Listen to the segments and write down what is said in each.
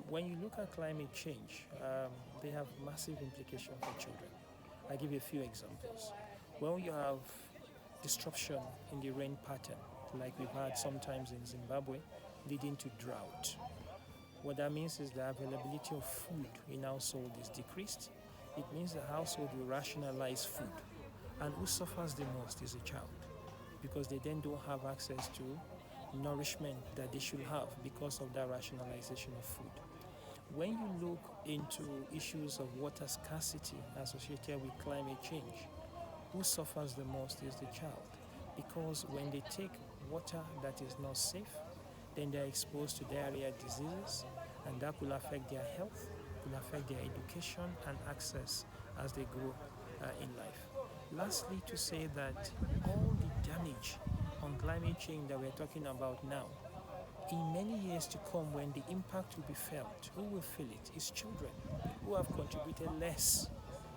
When you look at climate change, they have massive implications for children. I'll give you a few examples. When you have disruption in the rain pattern, like we've had sometimes in Zimbabwe, leading to drought, what that means is the availability of food in household is decreased. It means the household will rationalize food. And who suffers the most is a child, because they then don't have access to nourishment that they should have because of that rationalization of food. When you look into issues of water scarcity associated with climate change, who suffers the most is the child, because when they take water that is not safe, then they're exposed to diarrhea diseases, and that could affect their health, could affect their education and access as they grow in life. Lastly, to say that all the damage on climate change that we're talking about now, in many years to come, when the impact will be felt, who will feel it? It's children who have contributed less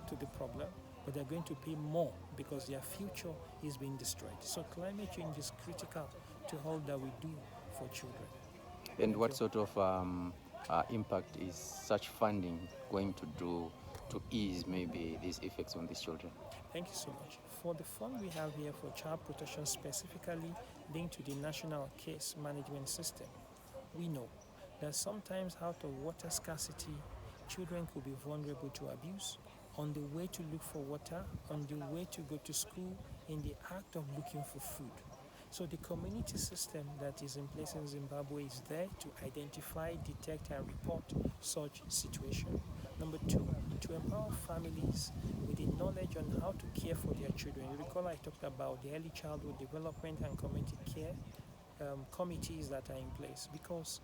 to the problem, but they're going to pay more because their future is being destroyed. So climate change is critical to all that we do for children. And what sort of impact is such funding going to do to ease maybe these effects on these children? Thank you so much. For the fund we have here for child protection, specifically linked to the National Case Management System, we know that sometimes out of water scarcity, children could be vulnerable to abuse on the way to look for water, on the way to go to school, in the act of looking for food. So the community system that is in place in Zimbabwe is there to identify, detect, and report such situation. Number two, to empower families with the knowledge on how to care for their children. You recall I talked about the early childhood development and community care committees that are in place, because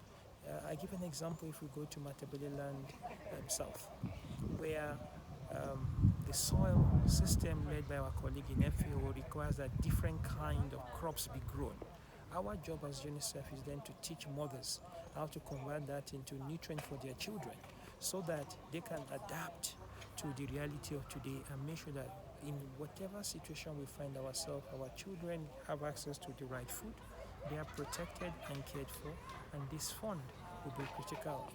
I give an example. If we go to Matabeleland South, where the soil system led by our colleague in FAO requires that different kind of crops be grown. Our job as UNICEF is then to teach mothers how to convert that into nutrient for their children, so that they can adapt to the reality of today and make sure that in whatever situation we find ourselves, our children have access to the right food, they are protected and cared for, and this fund will be critical